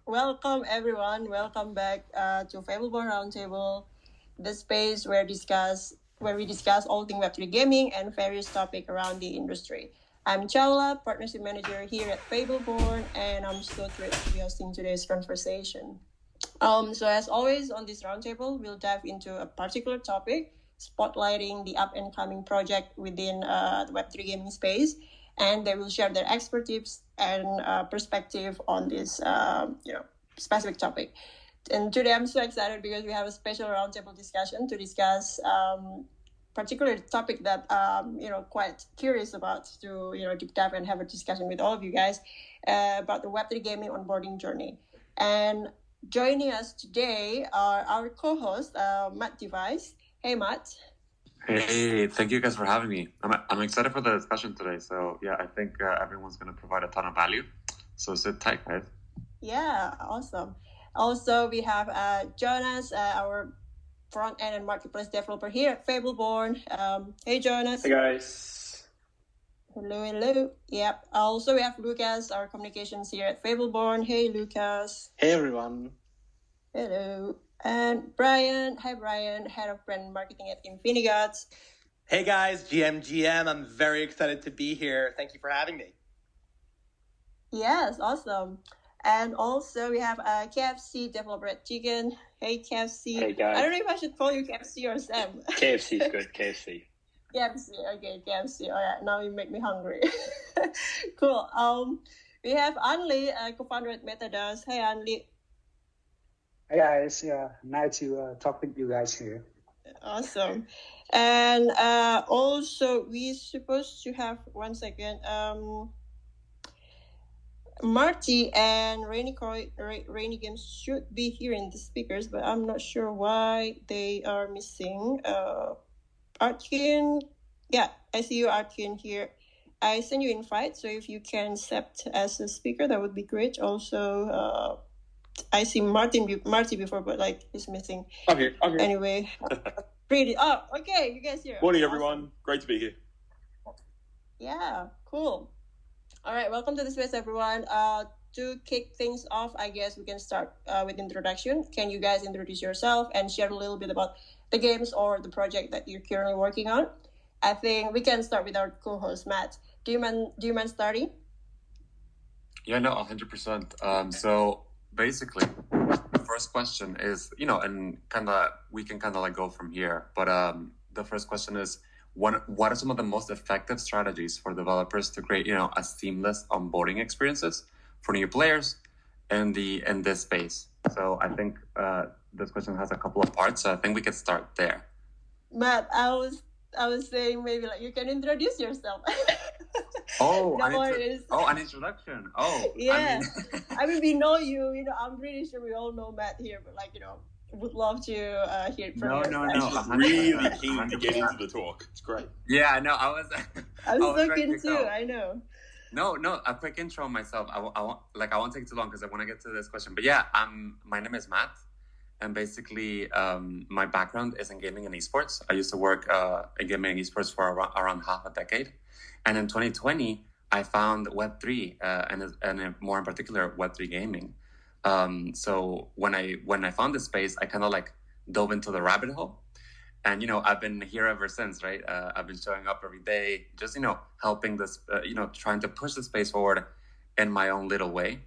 Welcome everyone. Welcome back to Fableborne Roundtable, the space where we discuss all things Web3 gaming and various topics around the industry. I'm Chawla, Partnership Manager here at Fableborne, and I'm so thrilled to be hosting today's conversation. So as always on this roundtable, we'll dive into a particular topic, spotlighting the up-and-coming project within the Web3 gaming space, and they will share their expertise and perspective on this specific topic. And today I'm so excited because we have a special roundtable discussion to discuss particular topic that quite curious about to deep dive and have a discussion with all of you guys about the Web3 gaming onboarding journey. And joining us today are our co-host Matt Device. Hey Matt. Hey, thank you guys for having me. I'm excited for the discussion today. So yeah, I think everyone's going to provide a ton of value. So sit tight, guys. Yeah, awesome. Also, we have Jonas, our front-end and marketplace developer here at Fableborne. Hey, Jonas. Hey, guys. Hello. Yep. Also, we have Lucas, our communications here at Fableborne. Hey, Lucas. Hey, everyone. Hello. And Brian. Hi, Brian, head of brand marketing at InfiniGODS. Hey, guys. GM. I'm very excited to be here. Thank you for having me. Yes, awesome. And also we have KFC developer at Chikn. Hey, KFC. Hey, guys. I don't know if I should call you KFC or Sam. KFC is good, KFC. KFC, okay, KFC. All right, now you make me hungry. Cool. We have Anli, co-founder at MetaDOS. Hey, Anli. Hey guys, yeah, nice to talk with you guys here. Awesome. And also we supposed to have Marty and Raini Games should be here in the speakers, but I'm not sure why they are missing. Artkin, yeah, I see you, Artkin, here. I send you invite, so if you can accept as a speaker, that would be great. Also, I see Marty before, but he's missing. Okay. Anyway, pretty. Oh, okay, you guys here. Morning, awesome. Everyone. Great to be here. Yeah, cool. All right, welcome to the space, everyone. To kick things off, I guess we can start with introduction. Can you guys introduce yourself and share a little bit about the games or the project that you're currently working on? I think we can start with our co-host Matt. Do you mind starting? Yeah, no, 100%. So basically, the first question is, and we can go from here. But the first question is, what are some of the most effective strategies for developers to create, a seamless onboarding experiences for new players in this space? So I think this question has a couple of parts. So I think we could start there. Matt, I was saying maybe you can introduce yourself. An introduction. Oh, yeah. I mean, we know you. I'm pretty sure we all know Matt here, but would love to hear it from you. No. I'm really keen to get into the talk. It's great. Yeah, no, I was so keen too. I know. No, a quick intro on myself. I won't take too long because I want to get to this question. But yeah, my name is Matt, and basically my background is in gaming and esports. I used to work in gaming and esports for around half a decade, and in 2020 I found Web3 and more in particular Web3 gaming. So when I found this space, I kind of dove into the rabbit hole, and I've been here ever since, right? I've been showing up every day, just helping this, trying to push the space forward in my own little way,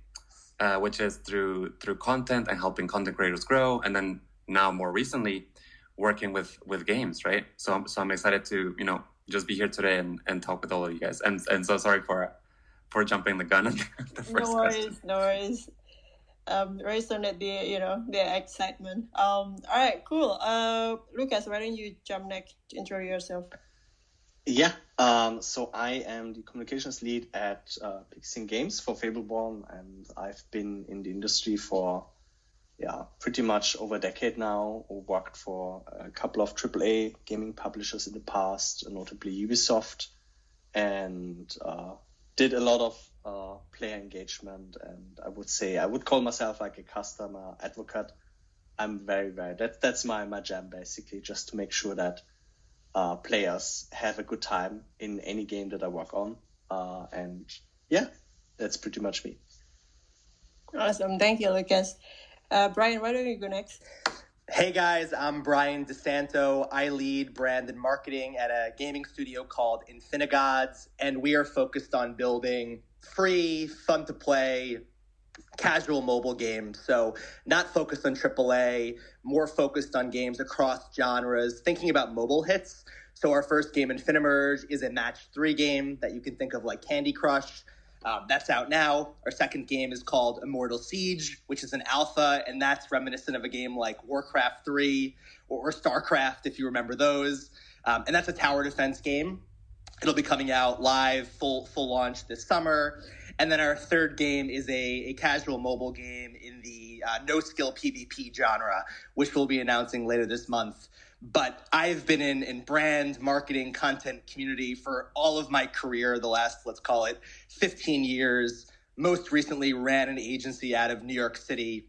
which is through content and helping content creators grow, and then now more recently working with games, right? So I'm excited to just be here today and talk with all of you guys, and so sorry for jumping the gun on the first question. No worries. Raised on the excitement. All right, cool. Lucas, why don't you jump next to intro yourself? Yeah. So I am the communications lead at Pixion Games for Fableborne, and I've been in the industry for pretty much over a decade now. Worked for a couple of AAA gaming publishers in the past, notably Ubisoft, and did a lot of player engagement, and I would call myself a customer advocate. I'm very that's my jam, basically, just to make sure that players have a good time in any game that I work on, and yeah, that's pretty much me. Awesome. Thank you, Lucas. Brian, why don't you go next? Hey guys, I'm Brian DeSanto. I lead brand and marketing at a gaming studio called InfiniGODS, and we are focused on building free, fun to play, casual mobile games. So not focused on AAA, more focused on games across genres, thinking about mobile hits. So our first game, InfiniMerge, is a match 3 game that you can think of like Candy Crush. That's out now. Our second game is called Immortal Siege, which is an alpha, and that's reminiscent of a game like Warcraft 3 or StarCraft, if you remember those. And that's a tower defense game. It'll be coming out live, full launch this summer. And then our third game is a casual mobile game in the no-skill PvP genre, which we'll be announcing later this month. But I've been in brand, marketing, content, community for all of my career, the last, let's call it, 15 years. Most recently ran an agency out of New York City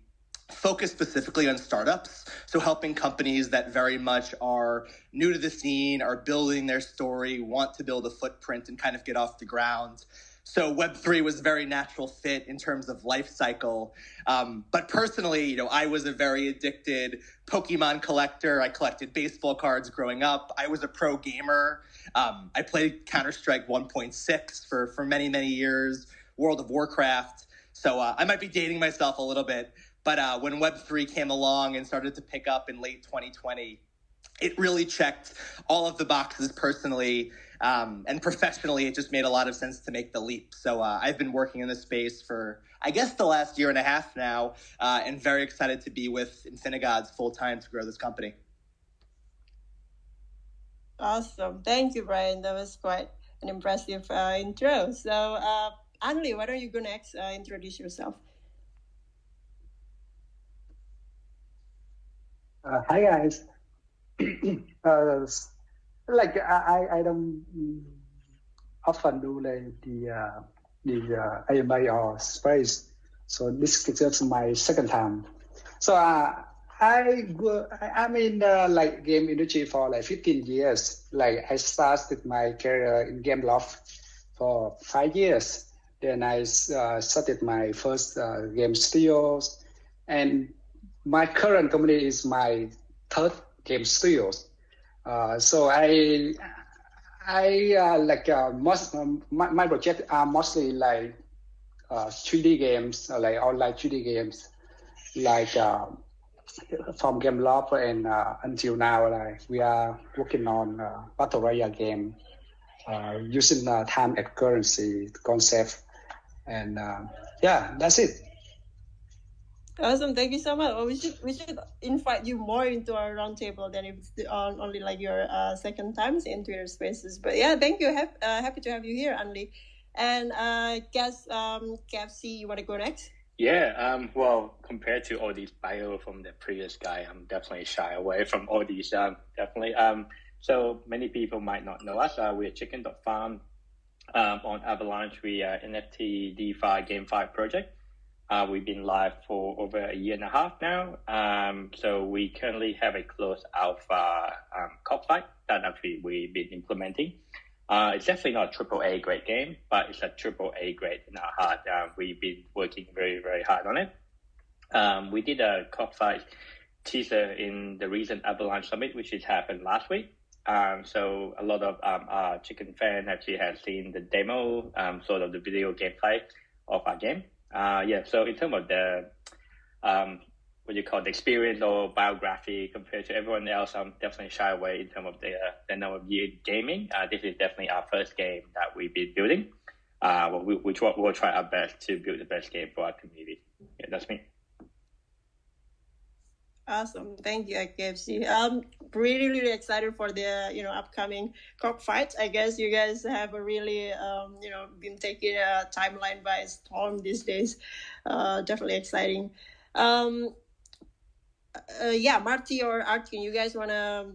focused specifically on startups, so helping companies that very much are new to the scene, are building their story, want to build a footprint and kind of get off the ground. So Web3 was a very natural fit in terms of life cycle. But personally, I was a very addicted Pokemon collector. I collected baseball cards growing up. I was a pro gamer. I played Counter-Strike 1.6 for many, many years, World of Warcraft. So I might be dating myself a little bit. But when Web3 came along and started to pick up in late 2020, it really checked all of the boxes personally. And professionally, it just made a lot of sense to make the leap. So I've been working in this space for, I guess, the last year and a half now, and very excited to be with InfiniGODS full-time to grow this company. Awesome. Thank you, Brian. That was quite an impressive intro. So, Anli, why don't you go next? Introduce yourself. Hi guys. Like I don't often do like the AMI or space, so this is just my second time. So I'm in like game industry for like 15 years. Like I started my career in Game Loft for 5 years. Then I started my first game studios, and my current company is my third game studios. So I like my project are mostly like 3D games, like online 3D games, like from Game Lab and until now, like we are working on battle royale game using time and currency concept, and yeah, that's it. Awesome, thank you so much. Well, we should invite you more into our roundtable than if it's only like your second times in Twitter Spaces. But yeah, thank you. Happy to have you here, Anli. And guess KFC, you want to go next? Yeah. Well, compared to all these bio from the previous guy, I'm definitely shy away from all these. Definitely. So many people might not know us. We're Chikn.farm. On Avalanche, we are NFT DeFi GameFi project. We've been live for over a year and a half now. So we currently have a closed alpha cockfight that actually we've been implementing. It's definitely not a AAA grade game, but it's a AAA grade in our heart. We've been working very, very hard on it. We did a cockfight teaser in the recent Avalanche Summit, which has happened last week. So a lot of our Chikn fan actually has seen the demo, sort of the video gameplay of our game. So in terms of the what you call the experience or biography compared to everyone else, I'm definitely shy away in terms of the number of years gaming. This is definitely our first game that we've been building. We'll try our best to build the best game for our community. Yeah, that's me. Awesome, thank you, KFC. I'm really excited for the upcoming cockfight. I guess you guys have a really been taking a timeline by storm these days. Definitely exciting. Marty or Arkin, you guys want to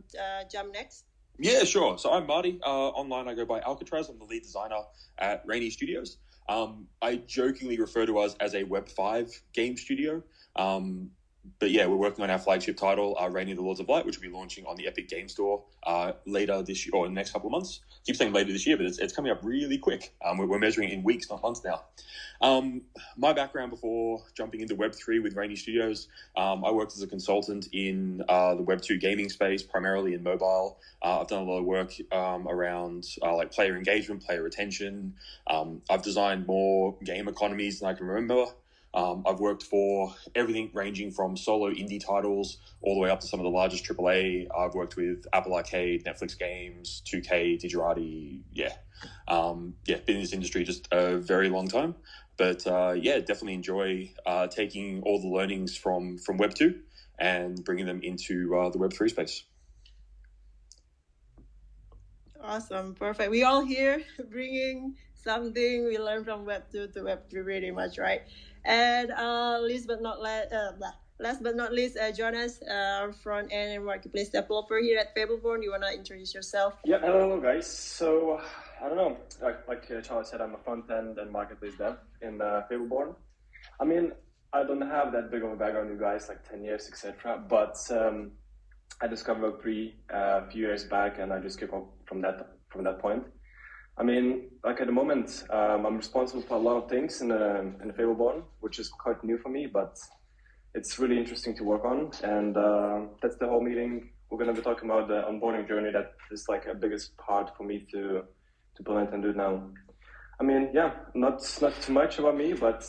jump next? Yeah, sure. So I'm Marty. Online, I go by Alcatraz. I'm the lead designer at Raini Studios. I jokingly refer to us as a Web5 game studio. But yeah, we're working on our flagship title, Raini, the Lords of Light, which will be launching on the Epic Game Store later this year, or in the next couple of months. I keep saying later this year, but it's coming up really quick. We're measuring in weeks, not months now. My background before jumping into Web3 with Raini Studios, I worked as a consultant in the Web2 gaming space, primarily in mobile. I've done a lot of work around like player engagement, player retention. I've designed more game economies than I can remember. I've worked for everything ranging from solo indie titles all the way up to some of the largest AAA. I've worked with Apple Arcade, Netflix Games, 2K, Digirati. Been in this industry just a very long time. But definitely enjoy taking all the learnings from Web 2 and bringing them into the Web 3 space. Awesome, perfect. We all here bringing something we learned from Web 2 to Web 3 pretty much, right? And last but not least, Jonas, front end and marketplace developer here at Fableborne. You wanna introduce yourself? Yeah, hello guys. So I don't know, like Charles said, I'm a front end and marketplace dev in Fableborne. I mean, I don't have that big of a background, you guys, like 10 years, etc. But I discovered Web3 a few years back, and I just kept up from that point. I mean, like at the moment, I'm responsible for a lot of things in Fableborne, which is quite new for me, but it's really interesting to work on. And that's the whole meeting. We're going to be talking about the onboarding journey. That is like a biggest part for me to plan and do now. I mean, yeah, not too much about me, but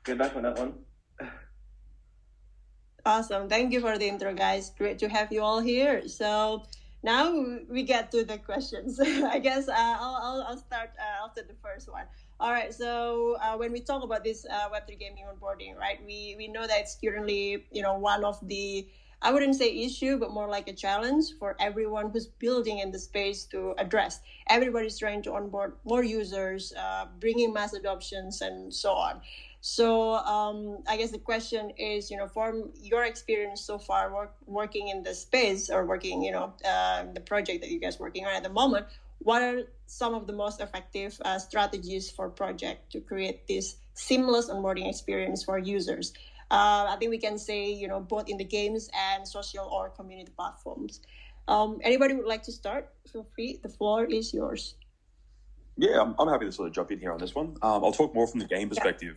get back on that one. Awesome. Thank you for the intro, guys. Great to have you all here. So now we get to the questions. I guess I'll start after the first one. All right. So when we talk about this Web3 gaming onboarding, right, we know that it's currently, one of the, I wouldn't say issue, but more like a challenge for everyone who's building in the space to address. Everybody's trying to onboard more users, bringing mass adoptions and so on. So I guess the question is, from your experience so far working in the space or working, the project that you guys are working on at the moment, what are some of the most effective strategies for project to create this seamless onboarding experience for users? I think we can say, both in the games and social or community platforms. Anybody would like to start? Feel free. The floor is yours. Yeah, I'm happy to sort of jump in here on this one. I'll talk more from the game perspective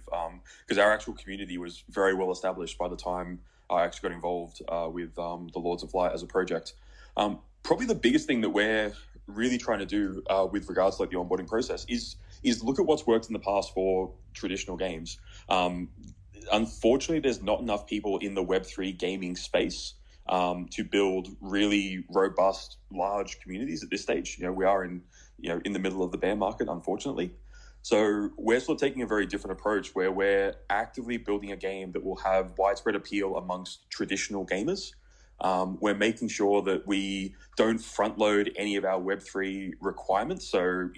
because our actual community was very well established by the time I actually got involved with the Lords of Light as a project. Probably the biggest thing that we're really trying to do with regards to like the onboarding process is look at what's worked in the past for traditional games. Unfortunately, there's not enough people in the Web3 gaming space to build really robust, large communities at this stage. We are in the middle of the bear market, unfortunately. So we're sort of taking a very different approach where we're actively building a game that will have widespread appeal amongst traditional gamers. We're making sure that we don't front load any of our Web3 requirements. So,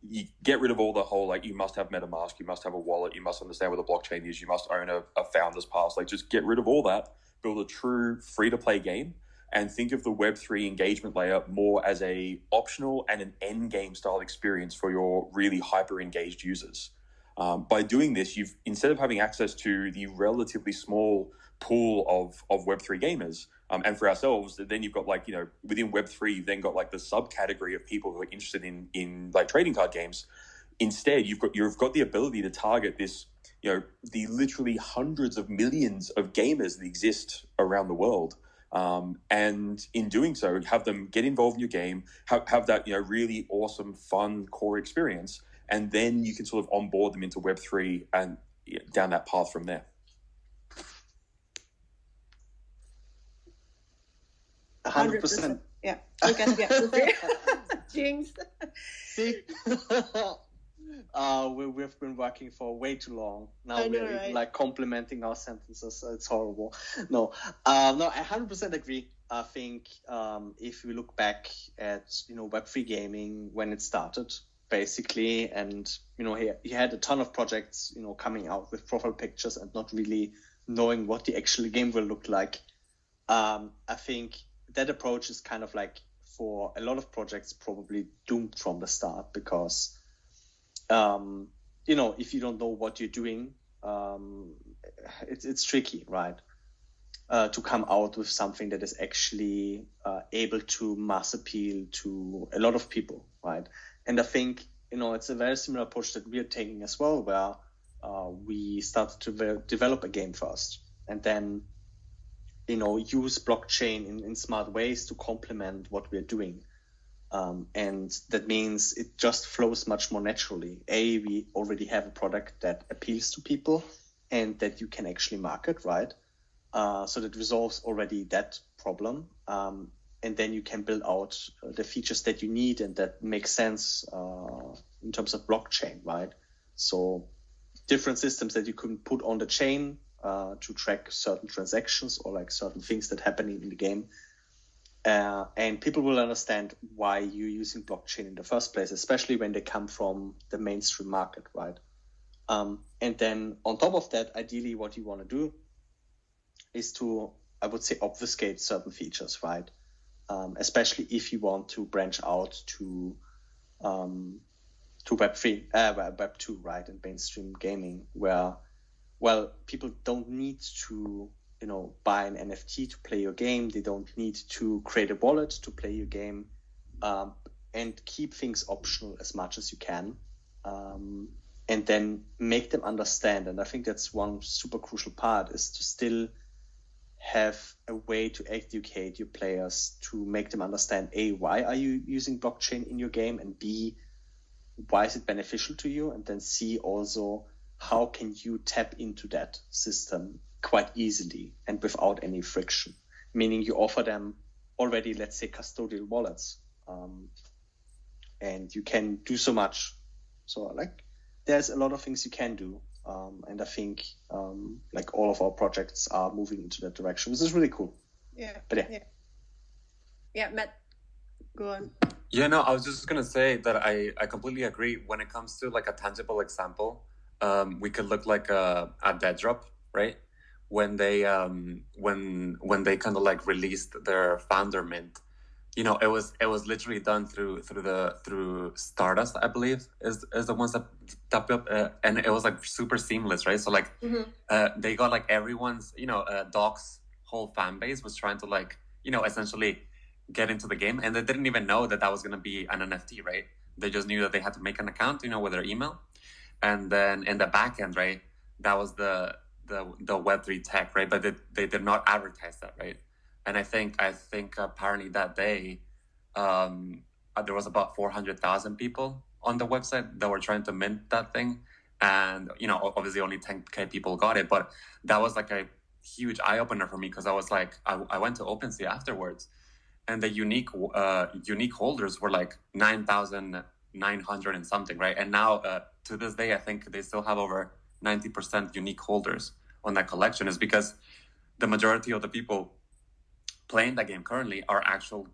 you get rid of all the whole, like, you must have MetaMask, you must have a wallet, you must understand what a blockchain is, you must own a founder's pass. Like, just get rid of all that, build a true free-to-play game, and think of the Web3 engagement layer more as a optional and an end game style experience for your really hyper-engaged users. By doing this, you've, instead of having access to the relatively small pool of Web3 gamers, and for ourselves, then you've got within Web3, you've then got like the subcategory of people who are interested in like trading card games. Instead, you've got the ability to target this, the literally hundreds of millions of gamers that exist around the world. And in doing so, have them get involved in your game, have that, really awesome, fun core experience. And then you can sort of onboard them into Web3 and down that path from there. 100%. Yeah. You can get Jinx. See? We've been working for way too long. Now I know, we're right? like complimenting our sentences. It's horrible. No, I 100% agree. I think if we look back at Web3 gaming when it started, basically, and he had a ton of projects coming out with profile pictures and not really knowing what the actual game will look like. I think that approach is kind of like, for a lot of projects, probably doomed from the start because if you don't know what you're doing, it's tricky, right? To come out with something that is actually able to mass appeal to a lot of people, right? And I think, it's a very similar approach that we are taking as well, where we started to develop a game first and then, use blockchain in smart ways to complement what we're doing. And that means it just flows much more naturally. We already have a product that appeals to people and that you can actually market, right? So that resolves already that problem. And then you can build out the features that you need and that make sense in terms of blockchain, right? So different systems that you can put on the chain to track certain transactions or like certain things that happen in the game. And people will understand why you're using blockchain in the first place, especially when they come from the mainstream market, right? And then on top of that, ideally what you want to do is to, I would say, obfuscate certain features, right? Especially if you want to branch out to Web3, Web2, right, and mainstream gaming, where, well, people don't need to, buy an NFT to play your game. They don't need to create a wallet to play your game, and keep things optional as much as you can, and then make them understand. And I think that's one super crucial part, is to still have a way to educate your players, to make them understand, A, why are you using blockchain in your game, and B, why is it beneficial to you, and then C, also, how can you tap into that system quite easily and without any friction, meaning you offer them already, let's say, custodial wallets, and you can do so much. So like there's a lot of things you can do. And I think like all of our projects are moving into that direction, which is really cool. Yeah. But yeah, Matt, go on. Yeah, no, I was just gonna say that I completely agree. When it comes to like a tangible example, we could look like a Dead Drop, right? When they when they kind of like released their founder mint, it was literally done through Stardust, I believe, is the ones that tapped up, and it was like super seamless, right? So like they got like everyone's, Doc's whole fan base was trying to like, essentially get into the game, and they didn't even know that was going to be an NFT, right? They just knew that they had to make an account, with their email, and then in the back end, right, that was the Web3 tech, right? But they did not advertise that, right? And I think apparently that day, there was about 400,000 people on the website that were trying to mint that thing, and obviously only 10K people got it. But that was like a huge eye opener for me, because I was like, I went to OpenSea afterwards, and the unique holders were like 9,900 and something, right? And now to this day, I think they still have over 90% unique holders on that collection. Is because the majority of the people playing that game currently are actual,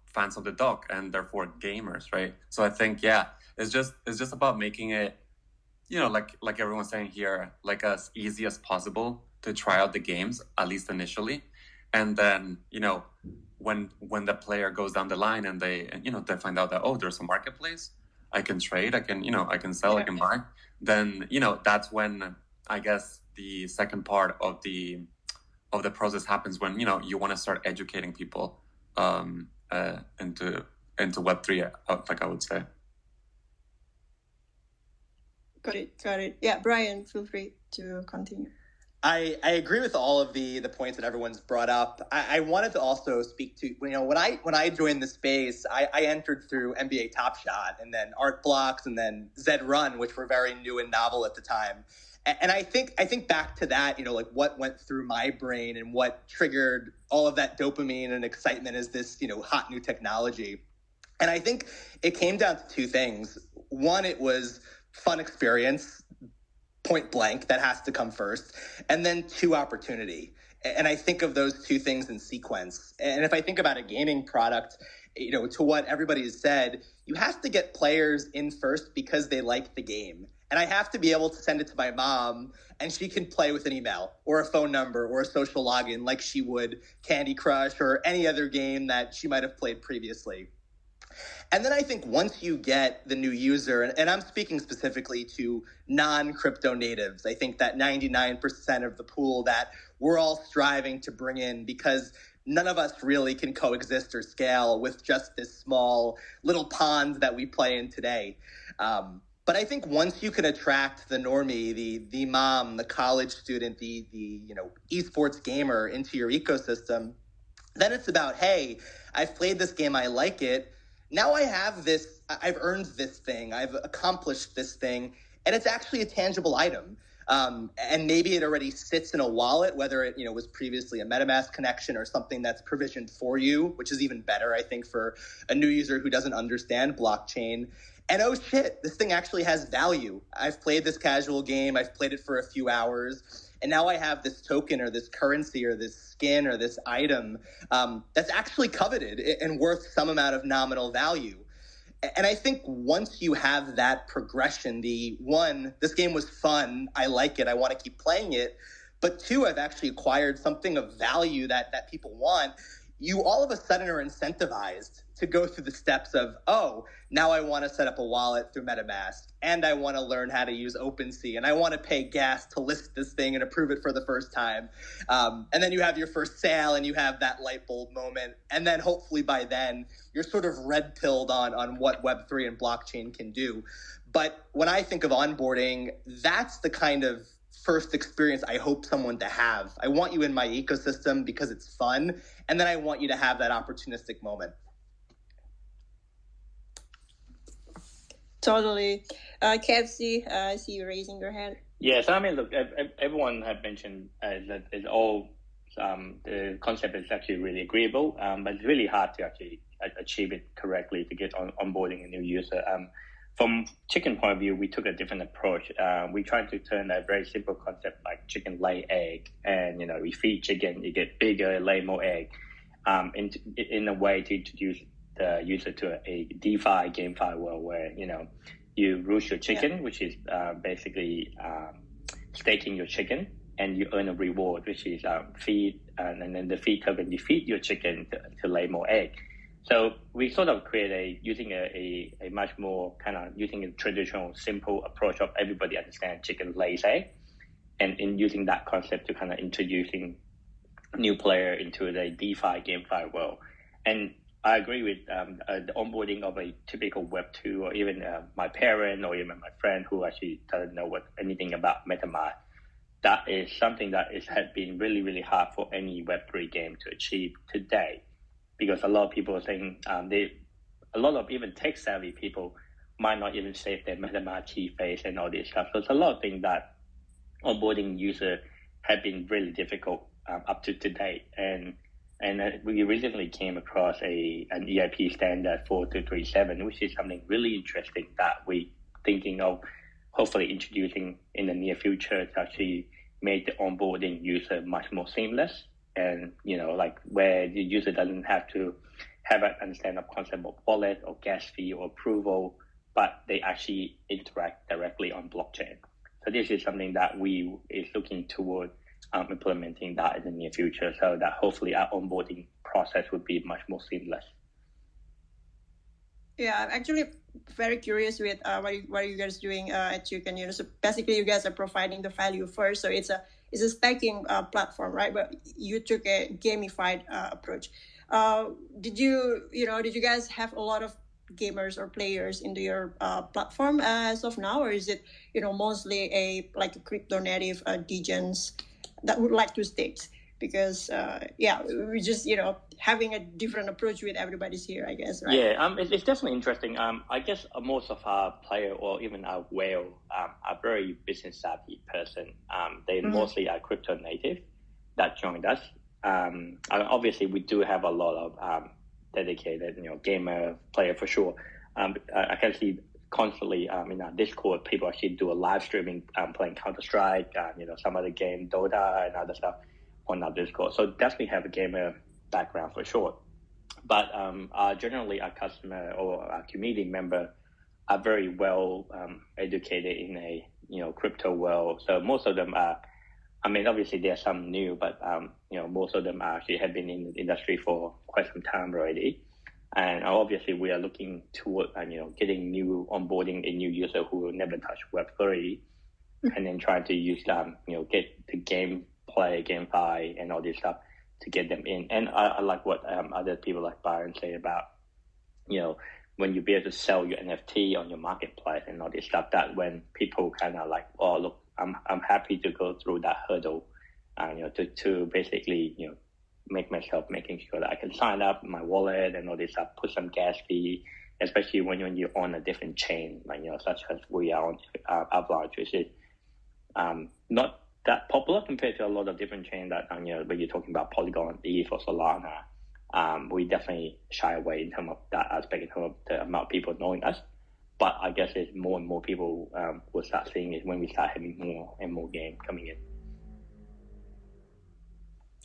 fans of the doc, and therefore gamers, right? So I think, it's just about making it, like everyone's saying here, like as easy as possible to try out the games, at least initially. And then, when the player goes down the line and they find out that, oh, there's a marketplace, I can trade, I can sell, I can buy, then, that's when I guess the second part of the process happens, when you want to start educating people into Web3, like I would say. Got it. Yeah, Brian, feel free to continue. I agree with all of the points that everyone's brought up. I wanted to also speak to, when I joined the space, I entered through NBA Top Shot, and then Art Blocks, and then Zed Run, which were very new and novel at the time. And I think back to that, like what went through my brain and what triggered all of that dopamine and excitement is this, hot new technology. And I think it came down to two things. One, it was fun experience, point blank, that has to come first. And then two, opportunity. And I think of those two things in sequence. And if I think about a gaming product, to what everybody has said, you have to get players in first because they like the game. And I have to be able to send it to my mom, and she can play with an email or a phone number or a social login like she would Candy Crush or any other game that she might have played previously. And then I think once you get the new user, and I'm speaking specifically to non-crypto natives, I think that 99% of the pool that we're all striving to bring in, because none of us really can coexist or scale with just this small little pond that we play in today. But I think once you can attract the normie, the mom, the college student, the esports gamer into your ecosystem, then it's about, hey, I've played this game, I like it. Now I have this, I've earned this thing, I've accomplished this thing, and it's actually a tangible item. And maybe it already sits in a wallet, whether it was previously a MetaMask connection or something that's provisioned for you, which is even better, I think, for a new user who doesn't understand blockchain. And oh shit, this thing actually has value. I've played this casual game, I've played it for a few hours, and now I have this token or this currency or this skin or this item that's actually coveted and worth some amount of nominal value. And I think once you have that progression, this game was fun, I like it, I want to keep playing it, but two, I've actually acquired something of value that people want, you all of a sudden are incentivized to go through the steps of, oh, now I want to set up a wallet through MetaMask, and I want to learn how to use OpenSea, and I want to pay gas to list this thing and approve it for the first time. And then you have your first sale, and you have that light bulb moment, and then hopefully by then, you're sort of red-pilled on what Web3 and blockchain can do. But when I think of onboarding, that's the kind of first experience I hope someone to have. I want you in my ecosystem because it's fun, and then I want you to have that opportunistic moment. Totally. KFC, I see you raising your hand. Yes, I mean, look, everyone had mentioned that it's all, the concept is actually really agreeable, but it's really hard to actually achieve it correctly to get onboarding a new user. From Chikn point of view, we took a different approach. We tried to turn a very simple concept like chicken lay egg, and we feed chicken, you get bigger, lay more egg, in a way to introduce the user to a DeFi GameFi world where you roost your chicken, which is basically staking your chicken, and you earn a reward, which is feed, and then the feed token you feed your chicken to lay more egg. So we sort of create using a much more using a traditional simple approach of everybody understand chicken lays egg, and in using that concept to introducing new player into the DeFi GameFi world. And I agree with the onboarding of a typical Web2 or even my parent or even my friend who actually doesn't know anything about MetaMask. That is something that has been really, really hard for any Web3 game to achieve today. Because a lot of people are saying a lot of even tech savvy people might not even save their MetaMask key phrase and all this stuff. So it's a lot of things that onboarding user have been really difficult up to today. And we recently came across an EIP standard 4237, which is something really interesting that we thinking of hopefully introducing in the near future to actually make the onboarding user much more seamless. And, where the user doesn't have to have an understanding of concept of wallet or gas fee or approval, but they actually interact directly on blockchain. So this is something that we is looking toward implementing that in the near future, so that hopefully our onboarding process would be much more seamless. Yeah, I'm actually very curious with what are you guys doing at Chikn. So basically you guys are providing the value first. So it's a staking platform, right? But you took a gamified approach. Did you guys have a lot of gamers or players into your platform as of now, or is it mostly a crypto native degens that would like to stake? Because we're just having a different approach with everybody's here, I guess, right? Yeah, it's definitely interesting. I guess most of our player or even our whale are very business savvy person. They mostly are crypto native that joined us. Obviously, we do have a lot of dedicated gamer player for sure. I can see constantly in our Discord people actually do a live streaming playing Counter-Strike, some other game, Dota and other stuff on our Discord. So definitely have a gamer background for sure. But generally our customer or our community member are very well educated in a crypto world. So most of them are, obviously there are some new, but most of them actually have been in the industry for quite some time already. And obviously, we are looking toward getting new onboarding a new user who will never touch Web3, and then trying to use get the gameplay, GameFi, and all this stuff to get them in. And I like what other people like Byron say about when you be able to sell your NFT on your marketplace and all this stuff. That when people kind of like, oh look, I'm happy to go through that hurdle, to basically making sure that I can sign up my wallet and all this stuff, put some gas fee, especially when you're on a different chain, such as we are on Avalanche, which is not that popular compared to a lot of different chains that when you're talking about Polygon, ETH, or Solana. We definitely shy away in terms of that aspect, in terms of the amount of people knowing us. But I guess as more and more people will start seeing it when we start having more and more game coming in.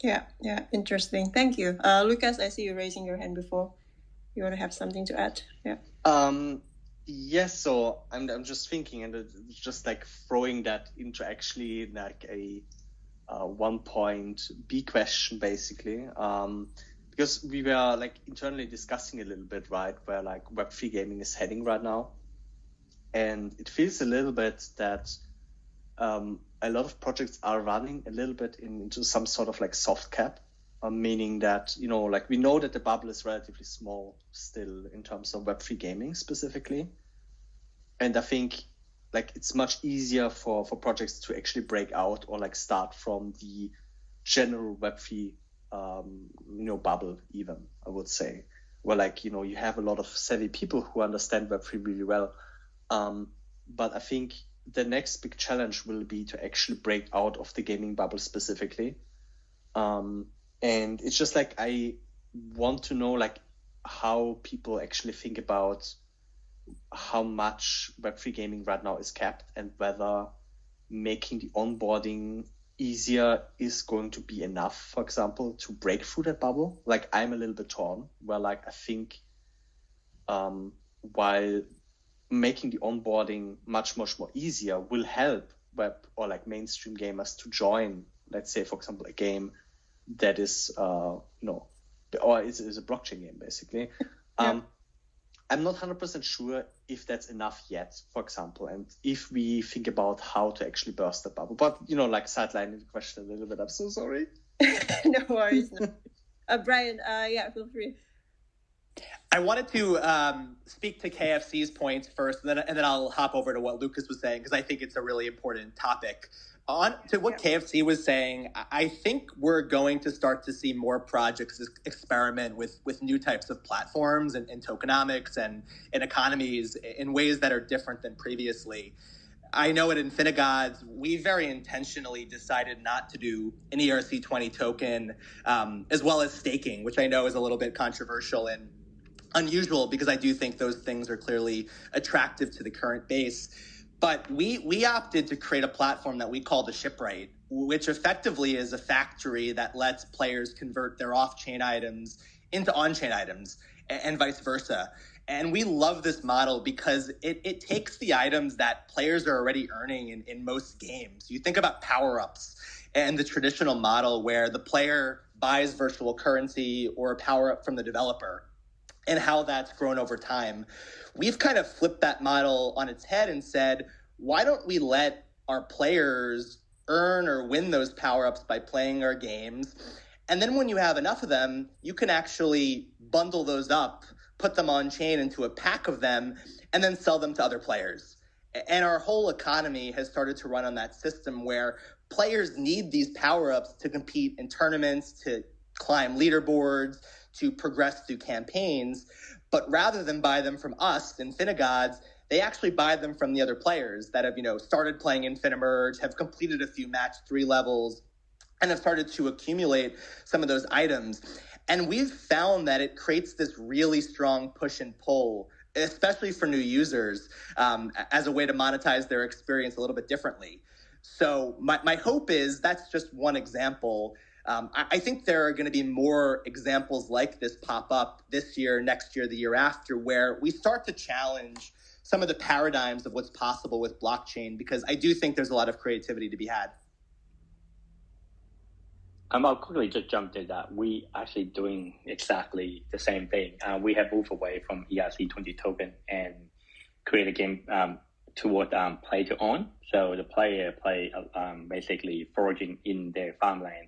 Yeah, interesting. Thank you. Lucas, I see you raising your hand before. You want to have something to add? Yeah. Yes, so I'm just thinking, and it's just like throwing that into actually like a 1 point B question, basically. Because we were like internally discussing a little bit, right, where like Web3 gaming is heading right now. And it feels a little bit that a lot of projects are running a little bit into some sort of like soft cap, meaning that, like we know that the bubble is relatively small still in terms of Web3 gaming specifically. And I think like it's much easier for projects to actually break out or like start from the general Web3 bubble even, I would say, where like, you have a lot of savvy people who understand Web3 really well. But I think the next big challenge will be to actually break out of the gaming bubble specifically. And it's just like, I want to know like how people actually think about how much Web3 gaming right now is capped, and whether making the onboarding easier is going to be enough, for example, to break through that bubble. Like I'm a little bit torn, where like I think while making the onboarding much more easier will help web or like mainstream gamers to join, let's say, for example, a game that is or is a blockchain game basically. I'm not 100% sure if that's enough yet, for example, and if we think about how to actually burst the bubble. But like sidelining the question a little bit, I'm so sorry. No worries. No. Brian, feel free. I wanted to speak to KFC's points first, and then I'll hop over to what Lucas was saying, because I think it's a really important topic. On to what KFC was saying, I think we're going to start to see more projects experiment with new types of platforms and tokenomics and economies in ways that are different than previously. I know at InfiniGODS, we very intentionally decided not to do an ERC20 token, as well as staking, which I know is a little bit controversial and unusual, because I do think those things are clearly attractive to the current base. But we opted to create a platform that we call the Shipwright, which effectively is a factory that lets players convert their off-chain items into on-chain items and vice versa. And we love this model because it takes the items that players are already earning in most games. You think about power-ups and the traditional model where the player buys virtual currency or a power-up from the developer, and how that's grown over time. We've kind of flipped that model on its head and said, why don't we let our players earn or win those power-ups by playing our games? And then when you have enough of them, you can actually bundle those up, put them on chain into a pack of them, and then sell them to other players. And our whole economy has started to run on that system where players need these power-ups to compete in tournaments, to climb leaderboards, to progress through campaigns. But rather than buy them from us, InfiniGODS, they actually buy them from the other players that have, started playing InfiniMerge, have completed a few match 3 levels, and have started to accumulate some of those items. And we've found that it creates this really strong push and pull, especially for new users, as a way to monetize their experience a little bit differently. So my hope is that's just one example. I think there are going to be more examples like this pop up this year, next year, the year after, where we start to challenge some of the paradigms of what's possible with blockchain, because I do think there's a lot of creativity to be had. I'll quickly just jump to that. We actually doing exactly the same thing. We have moved away from ERC20 token and create a game toward play to own. So the player play basically foraging in their farmland.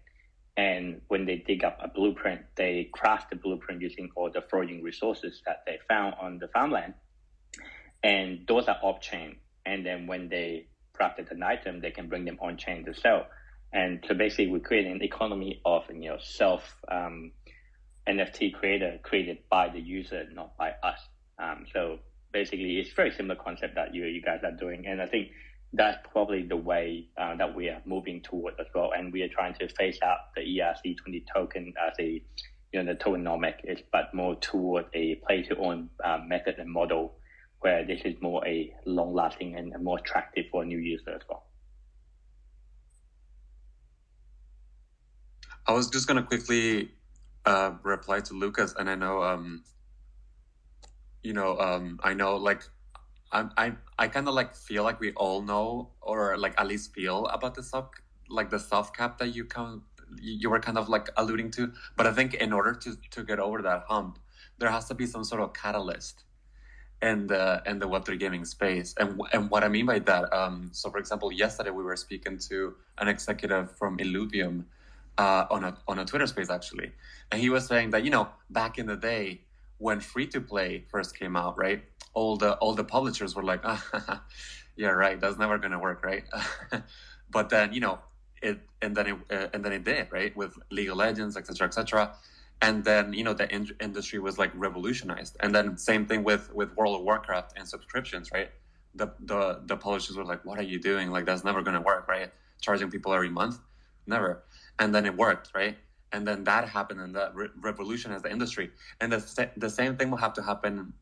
And when they dig up a blueprint, they craft the blueprint using all the foraging resources that they found on the farmland. And those are off-chain. And then when they crafted an item, they can bring them on-chain to sell. And so basically, we create an economy of self NFT created by the user, not by us. So basically, it's a very similar concept that you guys are doing, and I think that's probably the way that we are moving toward as well. And we are trying to phase out the ERC20 token as a the tokenomic, but more toward a play-to-own method and model, where this is more a long-lasting and more attractive for a new user as well. I was just going to quickly reply to Lucas, and I know, I know, like, I kind of like feel like we all know, or like at least feel about the soft cap that you were kind of like alluding to. But I think in order to get over that hump, there has to be some sort of catalyst in the Web3 gaming space. And what I mean by that, so for example, yesterday we were speaking to an executive from Illuvium, on a Twitter space actually, and he was saying that back in the day when free to play first came out, right, all the publishers were like, yeah, right, that's never gonna work, right? But then it did, right, with League of Legends, etc. And then the industry was like revolutionized. And then same thing with World of Warcraft and subscriptions, right? The publishers were like, what are you doing? Like, that's never gonna work, right? Charging people every month, never. And then it worked, right? And then that happened, and that revolutionized the industry. And the same thing will have to happen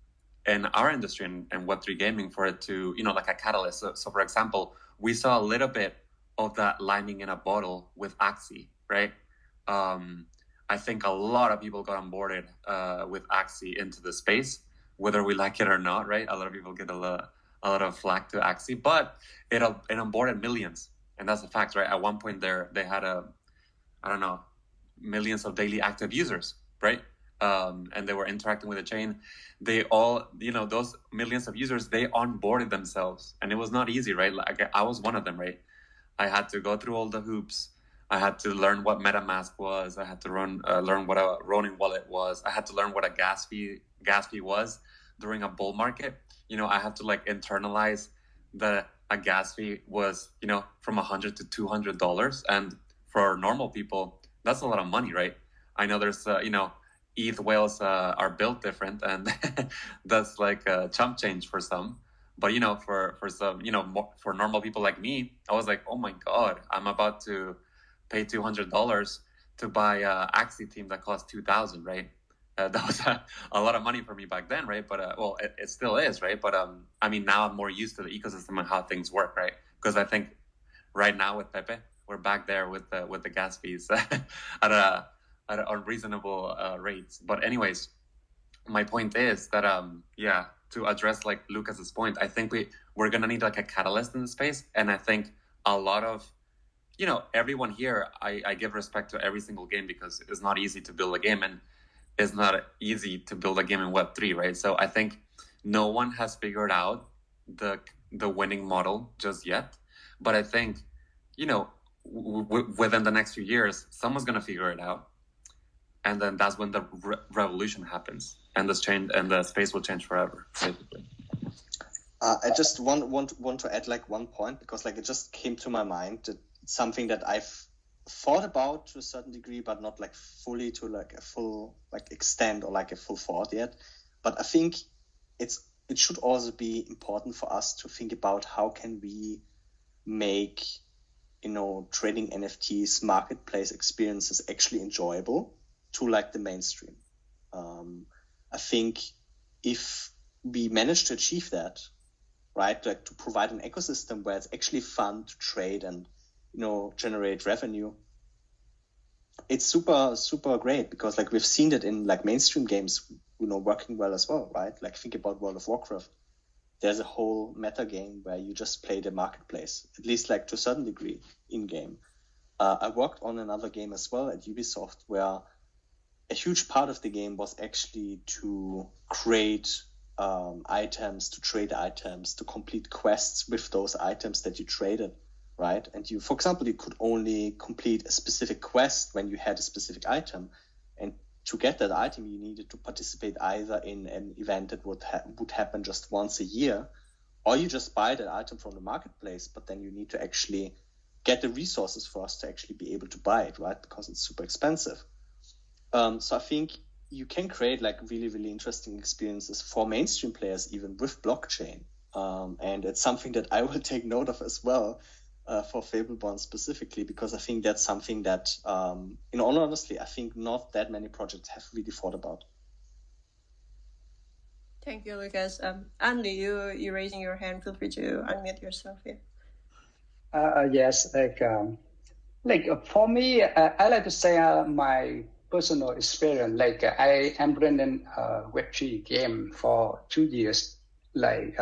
in our industry and Web3 gaming for it to, like a catalyst. So for example, we saw a little bit of that lightning in a bottle with Axie, right? I think a lot of people got onboarded with Axie into the space, whether we like it or not, right? A lot of people get a lot of flack to Axie, but it onboarded millions. And that's a fact, right? At one point they had millions of daily active users, right? And they were interacting with the chain. They all, those millions of users, they onboarded themselves. And it was not easy, right? Like I was one of them, right? I had to go through all the hoops. I had to learn what MetaMask was. I had to learn what a Ronin wallet was. I had to learn what a gas fee was during a bull market. I have to like internalize that a gas fee was, from $100 to $200. And for normal people, that's a lot of money, right? I know there's, ETH whales are built different, and that's like chump change for some. But, for some, for normal people like me, I was like, oh my God, I'm about to pay $200 to buy a Axie team that costs $2,000, right? That was a lot of money for me back then, right? But, it still is, right? But, now I'm more used to the ecosystem and how things work, right? Because I think right now with Pepe, we're back there with the gas fees at unreasonable rates. But anyways, my point is that to address like Lucas's point, I think we're gonna need like a catalyst in the space, and I think a lot of everyone here, I give respect to every single game because it's not easy to build a game, and it's not easy to build a game in Web3, right? So I think no one has figured out the winning model just yet, but I think within the next few years, someone's going to figure it out. And then that's when the revolution happens, and the space will change forever, basically. I just want to add like one point, because like it just came to my mind that it's something that I've thought about to a certain degree, but not like fully to like a full like extent or like a full thought yet. But I think it should also be important for us to think about how can we make trading NFTs marketplace experiences actually enjoyable to like the mainstream. I think if we manage to achieve that, right, like to provide an ecosystem where it's actually fun to trade and generate revenue, it's super, super great, because like we've seen it in like mainstream games, working well as well, right? Like think about World of Warcraft. There's a whole meta game where you just play the marketplace, at least like to a certain degree in game. I worked on another game as well at Ubisoft where a huge part of the game was actually to create items, to trade items, to complete quests with those items that you traded, right? And you, for example, you could only complete a specific quest when you had a specific item. And to get that item, you needed to participate either in an event that would happen just once a year, or you just buy that item from the marketplace, but then you need to actually get the resources for us to actually be able to buy it, right? Because it's super expensive. So I think you can create like really, really interesting experiences for mainstream players, even with blockchain. And it's something that I will take note of as well for Fableborne specifically, because I think that's something that, in all honesty, I think not that many projects have really thought about. Thank you, Lucas. Andy, you raising your hand. Feel free to unmute yourself here. Yes, for me, I like to say my personal experience. I am running a Web3 game for 2 years. I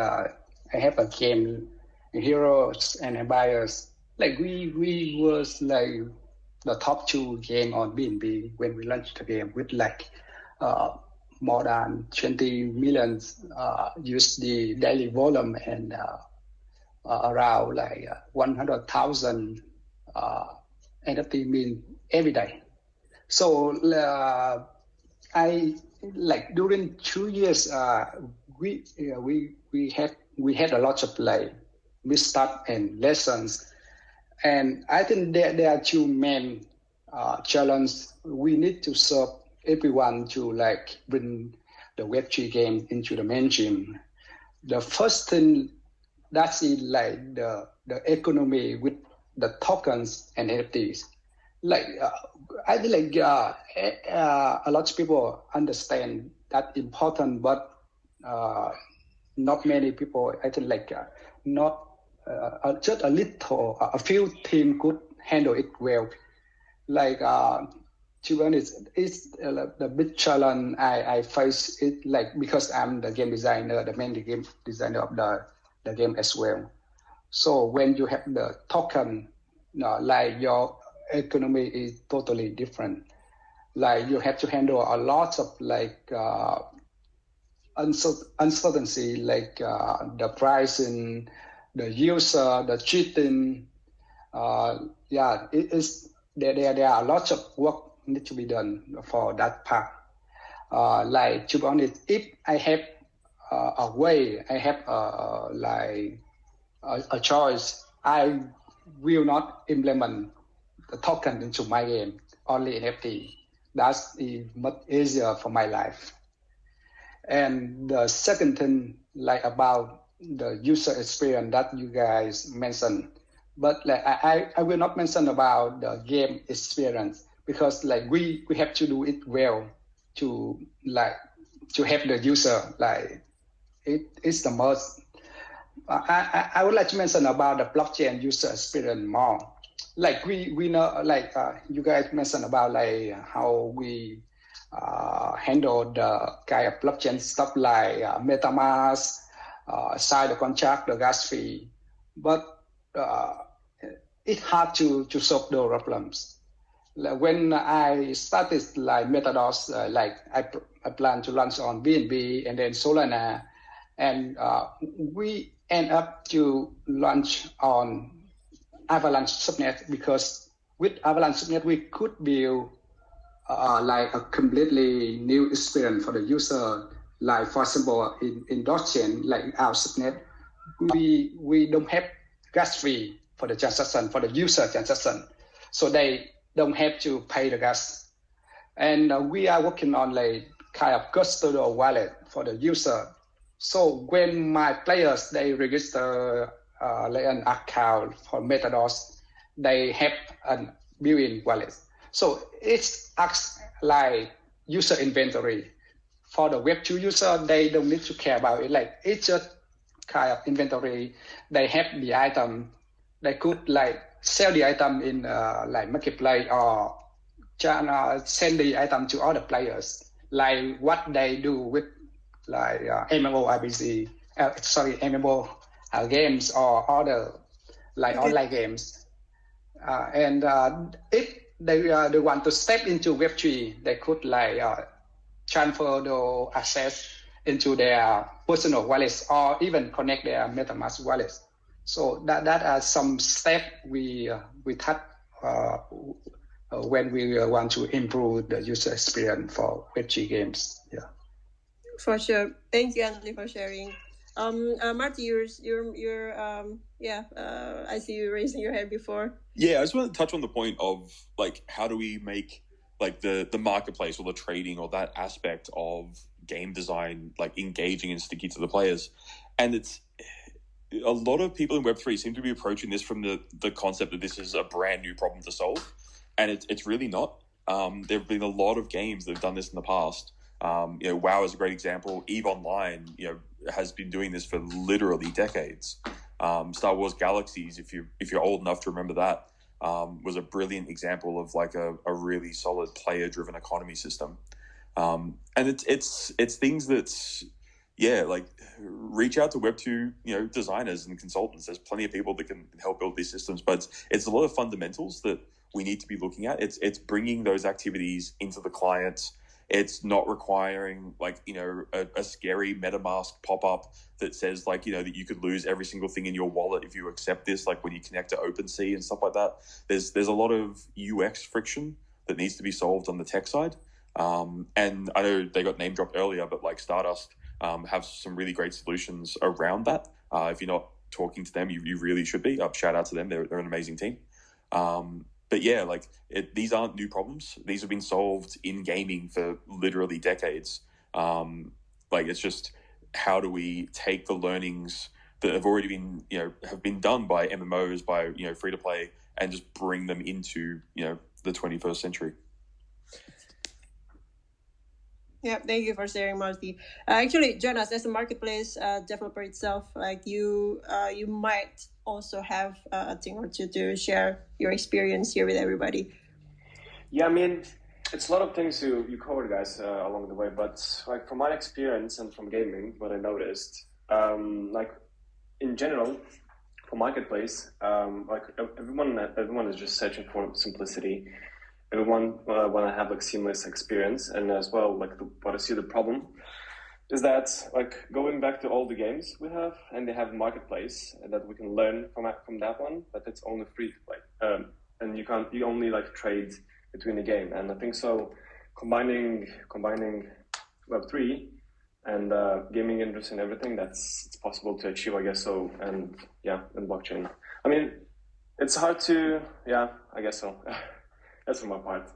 have a game, Heroes and Empires. We was the top 2 game on BNB when we launched the game with more than 20 million USD daily volume and around 100,000 NFT min every day. So I during 2 years we had a lot of misstep and lessons, and I think there are 2 main challenges. We need to serve everyone to bring the Web3 game into the mainstream. The first thing that's the economy with the tokens and NFTs. I think a lot of people understand that important, but not many people. I think not just a few teams could handle it well. To be honest, it's the big challenge I face it because I'm the game designer, the main game designer of the game as well. So when you have the token, your economy is totally different. You have to handle a lot of uncertainty, the pricing, the user, the cheating. There are lots of work need to be done for that part. To be honest, if I have a way, I have a choice, I will not implement the token into my game, only NFT. That's much easier for my life. And the second thing, about the user experience that you guys mentioned, but I will not mention about the game experience, because we have to do it well to have the user it's the most. I would like to mention about the blockchain user experience more. We know you guys mentioned about how we handle the kind of blockchain stuff MetaMask, sign the contract, the gas fee, but it's hard to solve those problems. When I started MetaDOS, I plan to launch on BNB and then Solana, and we end up to launch on Avalanche subnet, because with Avalanche subnet we could build a completely new experience for the user. For example, in blockchain, our subnet, we don't have gas fee for the transaction, for the user transaction, so they don't have to pay the gas. And we are working on kind of custodial wallet for the user. So when my players, they register an account for MetaDOS, they have a built-in wallet. So it acts like user inventory. For the Web2 user, they don't need to care about it. It's just kind of inventory. They have the item. They could sell the item in marketplace, or send the item to other players, what they do with MMO MMO games or other online games. And if they want to step into Web3, they could transfer the access into their personal wallets or even connect their MetaMask wallets. So that are some steps we touch when we want to improve the user experience for Web3 games. Yeah. For sure. Thank you, Anthony, for sharing. Marty, I see you raising your hand before. Yeah, I just want to touch on the point of how do we make the marketplace or the trading or that aspect of game design engaging and sticky to the players. And it's a lot of people in Web3 seem to be approaching this from the concept that this is a brand new problem to solve, and it's really not. There have been a lot of games that have done this in the past. WoW is a great example. EVE Online, has been doing this for literally decades. Star Wars Galaxies, if you're old enough to remember that, was a brilliant example of a really solid player-driven economy system. And it's things that's reach out to Web2 designers and consultants. There's plenty of people that can help build these systems, but it's a lot of fundamentals that we need to be looking at. It's bringing those activities into the clients. It's not requiring a scary MetaMask pop-up that says that you could lose every single thing in your wallet if you accept this, when you connect to OpenSea and stuff like that. There's a lot of UX friction that needs to be solved on the tech side. And I know they got name dropped earlier, but Stardust have some really great solutions around that. If you're not talking to them, you really should be. Shout out to them. They're an amazing team. But yeah, these aren't new problems. These have been solved in gaming for literally decades. It's just, how do we take the learnings that have already been, have been done by MMOs, by, free to play, and just bring them into, the 21st century. Yeah, thank you for sharing, Marty. Actually, Jonas, as a marketplace developer itself, you might also have a thing or two to share your experience here with everybody. Yeah, I mean, it's a lot of things you covered, guys, along the way. But from my experience and from gaming, what I noticed, in general, for marketplace, everyone is just searching for simplicity. Everyone want to have seamless experience, and as well what I see the problem is that going back to all the games we have, and they have a marketplace that we can learn from that one, but it's only free to play, and you only trade between the game. And I think so combining Web3 and gaming industry and everything, it's possible to achieve, I guess so. And and blockchain. I mean, it's hard to I guess so. That's from my part.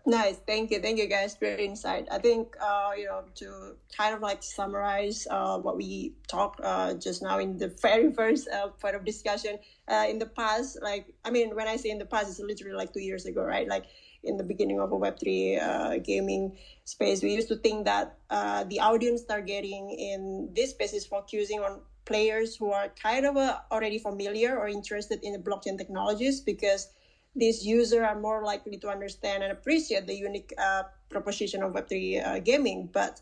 Nice, thank you guys. Great insight. I think to kind of summarize what we talked just now in the very first part of discussion. In the past, when I say in the past, it's literally 2 years ago, right? In the beginning of a Web3 gaming space, we used to think that the audience targeting in this space is focusing on players who are kind of already familiar or interested in the blockchain technologies, because these users are more likely to understand and appreciate the unique proposition of Web3 gaming. But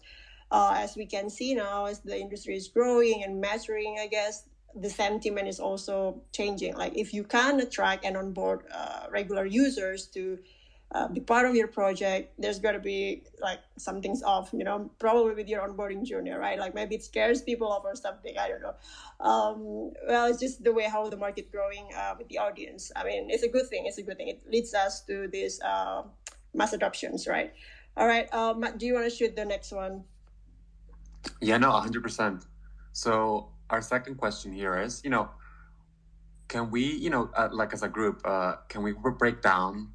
as we can see now, as the industry is growing and maturing, I guess, the sentiment is also changing. If you can attract and onboard regular users to be part of your project, there's got to be something's off, probably with your onboarding journey, right? Maybe it scares people off or something, I don't know. Well, it's just the way how the market growing with the audience. I mean, it's a good thing. It leads us to these mass adoptions, right? All right, Matt, do you want to shoot the next one? Yeah, no, 100%. So our second question here is, can we, as a group, can we break down,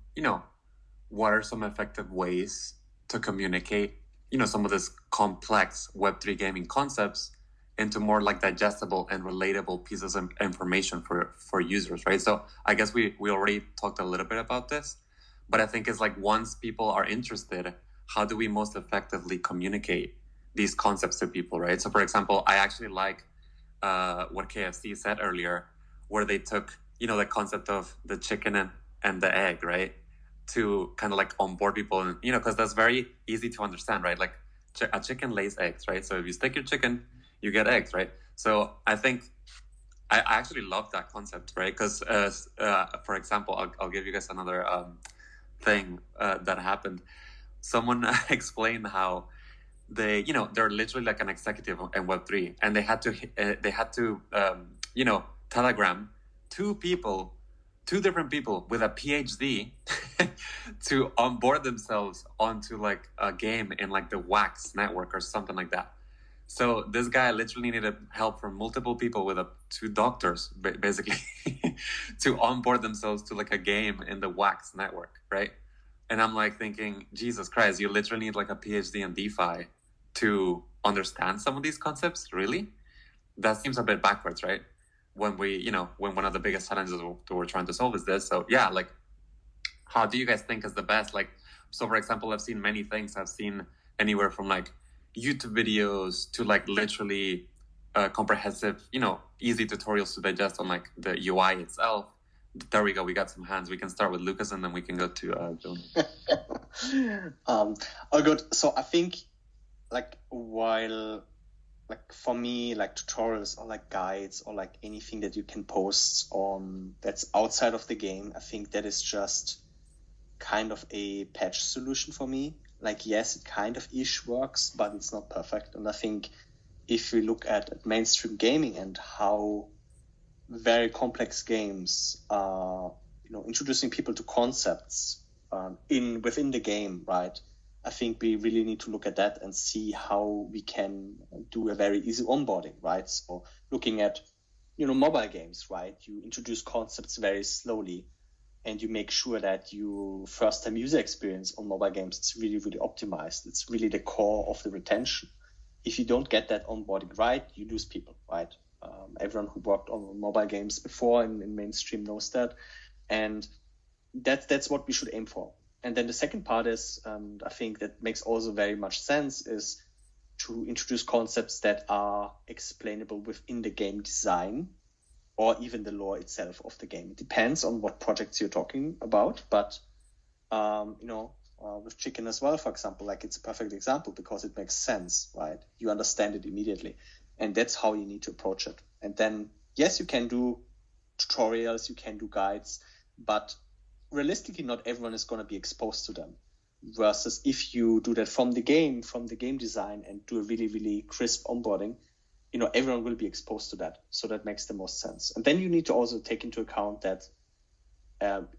what are some effective ways to communicate, some of this complex Web3 gaming concepts into more digestible and relatable pieces of information for users, right? So I guess we already talked a little bit about this, but I think it's once people are interested, how do we most effectively communicate these concepts to people, right? So for example, I actually like what KFC said earlier, where they took, the concept of the chicken and the egg, right? To kind of onboard people, and because that's very easy to understand, right? A chicken lays eggs, right? So if you stick your chicken, you get eggs, right? So I think I actually love that concept, right? Because, for example, I'll give you guys another thing that happened. Someone explained how they're literally like an executive in Web3, and they had to telegram two different people with a PhD to onboard themselves onto like a game in like the Wax network or something like that. So this guy literally needed help from multiple people with two doctors, basically, to onboard themselves to like a game in the Wax network, right? And I'm like thinking, Jesus Christ, you literally need like a PhD in DeFi to understand some of these concepts, really? That seems a bit backwards, right? When when one of the biggest challenges we're trying to solve is this. So yeah, like, how do you guys think is the best? Like, so for example, I've seen many things. I've seen anywhere from like YouTube videos to like literally comprehensive, easy tutorials to digest on like the UI itself. There we go. We got some hands. We can start with Lucas and then we can go to Jonas. Oh, good. So I think like while like for me, like tutorials or like guides or like anything that you can post on that's outside of the game, I think that is just kind of a patch solution for me. Like, yes, it kind of ish works, but it's not perfect. And I think if we look at mainstream gaming and how very complex games are, introducing people to concepts within the game, right? I think we really need to look at that and see how we can do a very easy onboarding, right? So looking at, mobile games, right? You introduce concepts very slowly and you make sure that your first-time user experience on mobile games is really, really optimized. It's really the core of the retention. If you don't get that onboarding right, you lose people, right? Everyone who worked on mobile games before in mainstream knows that. And that's what we should aim for. And then the second part is, I think that makes also very much sense, is to introduce concepts that are explainable within the game design or even the lore itself of the game. It depends on what projects you're talking about, but with Chikn as well, for example, like it's a perfect example because it makes sense, right? You understand it immediately, and that's how you need to approach it. And then, yes, you can do tutorials, you can do guides, but realistically, not everyone is going to be exposed to them. Versus if you do that from the game design, and do a really, really crisp onboarding, everyone will be exposed to that. So that makes the most sense. And then you need to also take into account that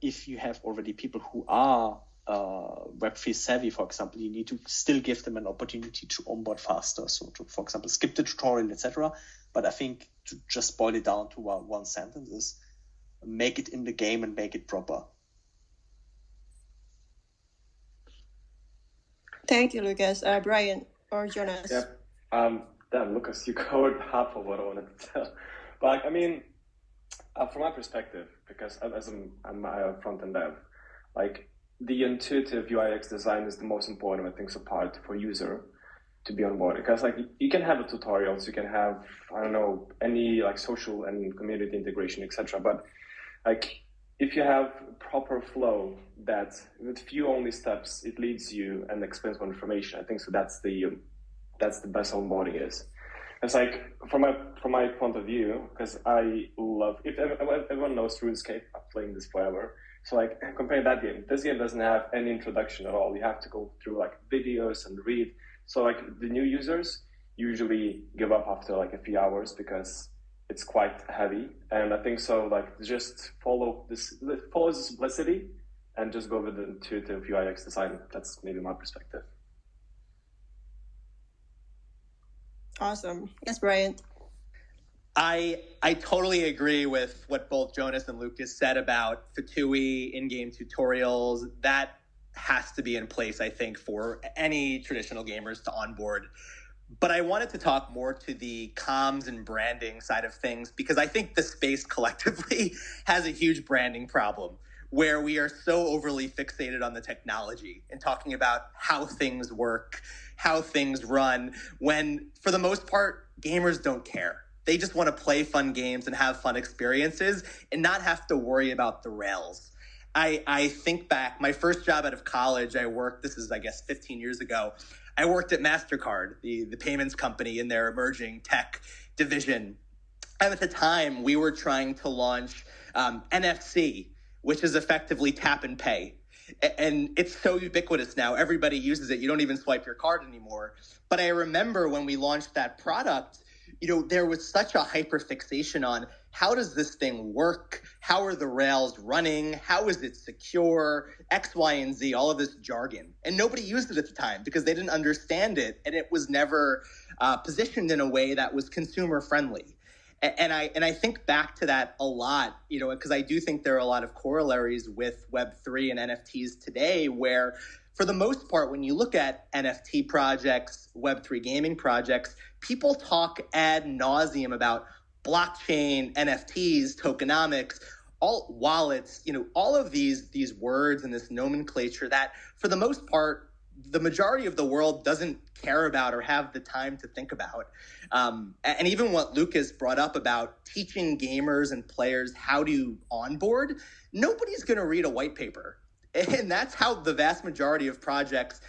if you have already people who are Web3 savvy, for example, you need to still give them an opportunity to onboard faster. So to, for example, skip the tutorial, etc. But I think to just boil it down to one sentence is make it in the game and make it proper. Thank you, Lucas. Brian or Jonas? Yep. Damn, Lucas, you covered half of what I wanted to tell. But I mean, from my perspective, because as I'm a front-end dev, like the intuitive UI/UX design is the most important, I think, so part for user to be on board. Because like you can have tutorials, you can have, I don't know, any like social and community integration, etc. But like if you have proper flow that with few only steps, it leads you and explains more information. I think so. That's the best onboarding is. It's like from my point of view, because I love, if everyone knows RuneScape, I'm playing this forever. So like comparing that game, this game doesn't have any introduction at all. You have to go through like videos and read. So like the new users usually give up after like a few hours because it's quite heavy. And I think so like just follow this simplicity and just go with the intuitive UI/UX design. That's maybe my perspective. Awesome. Yes, Brian. I totally agree with what both Jonas and Lucas said about Fatui, in-game tutorials. That has to be in place, I think, for any traditional gamers to onboard. But I wanted to talk more to the comms and branding side of things, because I think the space collectively has a huge branding problem, where we are so overly fixated on the technology and talking about how things work, how things run, when for the most part, gamers don't care. They just want to play fun games and have fun experiences and not have to worry about the rails. I think back, my first job out of college, I worked, this is, I guess, 15 years ago, I worked at MasterCard, the payments company, in their emerging tech division. And at the time, we were trying to launch NFC, which is effectively tap and pay. And it's so ubiquitous now. Everybody uses it. You don't even swipe your card anymore. But I remember when we launched that product, there was such a hyperfixation on how does this thing work? How are the rails running? How is it secure? X, Y, and Z, all of this jargon. And nobody used it at the time because they didn't understand it. And it was never positioned in a way that was consumer friendly. And I think back to that a lot, because I do think there are a lot of corollaries with Web3 and NFTs today where, for the most part, when you look at NFT projects, Web3 gaming projects, people talk ad nauseum about blockchain, NFTs, tokenomics, all wallets, all of these words and this nomenclature that, for the most part, the majority of the world doesn't care about or have the time to think about. And even what Lucas brought up about teaching gamers and players how to onboard, nobody's going to read a white paper. And that's how the vast majority of projects,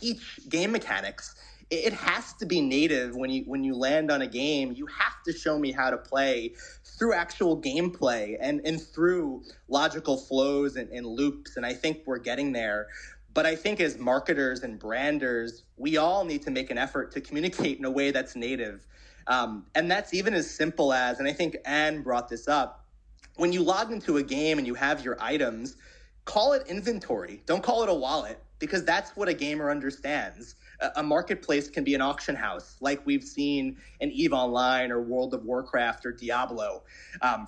teach game mechanics. It has to be native. When you land on a game, you have to show me how to play through actual gameplay and through logical flows and loops. And I think we're getting there. But I think as marketers and branders, we all need to make an effort to communicate in a way that's native. And that's even as simple as, and I think Anne brought this up, when you log into a game and you have your items, call it inventory. Don't call it a wallet, because that's what a gamer understands. A marketplace can be an auction house, like we've seen in EVE Online or World of Warcraft or Diablo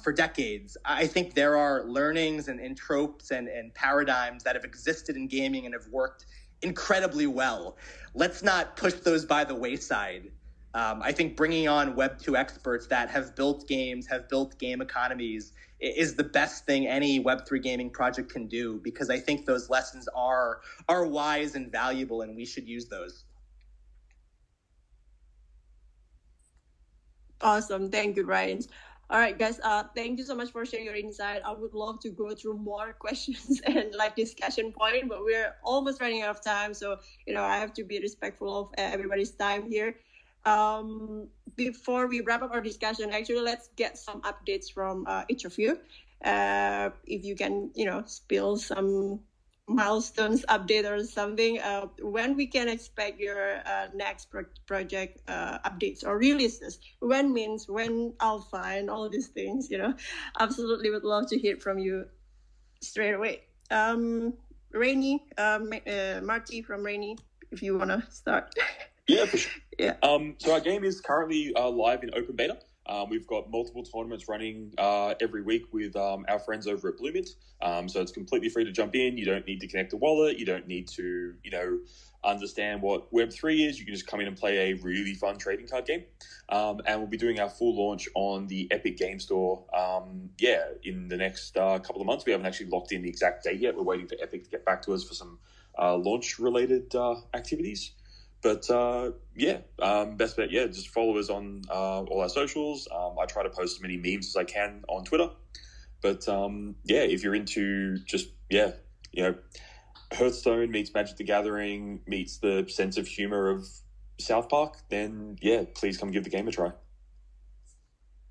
for decades. I think there are learnings and tropes and paradigms that have existed in gaming and have worked incredibly well. Let's not push those by the wayside. I think bringing on Web2 experts that have built games, have built game economies, is the best thing any Web3 gaming project can do, because I think those lessons are wise and valuable, and we should use those. Awesome. Thank you, Brian. All right, guys, thank you so much for sharing your insight. I would love to go through more questions and discussion point, but we're almost running out of time. So, I have to be respectful of everybody's time here. Before we wrap up our discussion, actually, let's get some updates from each of you. If you can, spill some milestones update or something, when we can expect your next project updates or releases. When means when alpha and all these things, absolutely would love to hear from you straight away. Raini, Marty from Raini, if you want to start. Yeah, for sure. Yeah. So our game is currently live in open beta. We've got multiple tournaments running every week with our friends over at Bloomint. So it's completely free to jump in. You don't need to connect a wallet. You don't need to, understand what Web3 is. You can just come in and play a really fun trading card game. And we'll be doing our full launch on the Epic Game Store, in the next couple of months. We haven't actually locked in the exact date yet. We're waiting for Epic to get back to us for some launch-related activities. But best bet, just follow us on all our socials. I try to post as many memes as I can on Twitter. But if you're into just, Hearthstone meets Magic the Gathering meets the sense of humor of South Park, then please come give the game a try.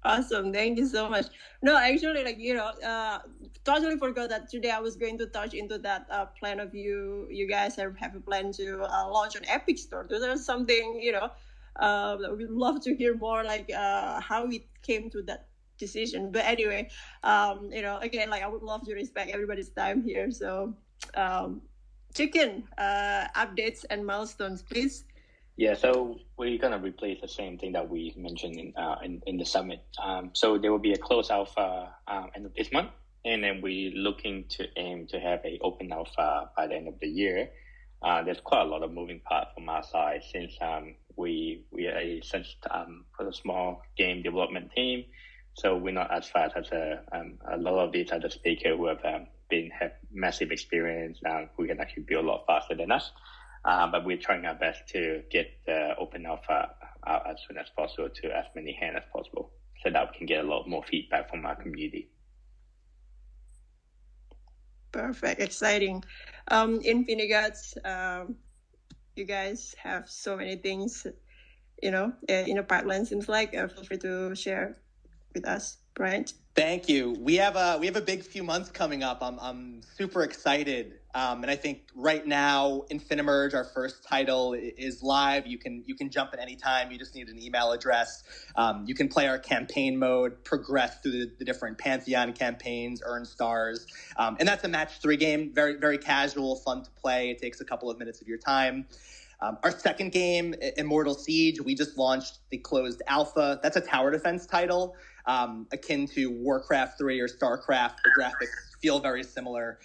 Awesome. Thank you so much. No, actually, totally forgot that today I was going to touch into that plan of you guys have a plan to launch an Epic Store. So there's something, we'd love to hear more, how it came to that decision. But anyway, again, I would love to respect everybody's time here. So, Chikn, updates and milestones, please. Yeah, so we're gonna replace the same thing that we mentioned in the summit. So there will be a close alpha end of this month, and then we're looking to aim to have a open alpha by the end of the year. There's quite a lot of moving parts from our side since we are such for a small game development team, so we're not as fast as a lot of these other speakers who have massive experience. Who can actually build a lot faster than us. But we're trying our best to get the open alpha out as soon as possible to as many hands as possible, so that we can get a lot more feedback from our community. Perfect, exciting. InfiniGODS, you guys have so many things, in the pipeline. Seems like. Feel free to share. with us, Brian. Thank you. We have a big few months coming up. I'm super excited, and I think right now InfiniMerge, our first title, is live. You can jump at any time. You just need an email address. You can play our campaign mode, progress through the different Pantheon campaigns, earn stars, and that's a match 3 game. Very very casual, fun to play. It takes a couple of minutes of your time. Our second game, Immortal Siege, we just launched the closed alpha. That's a tower defense title, akin to Warcraft 3 or StarCraft. The graphics feel very similar.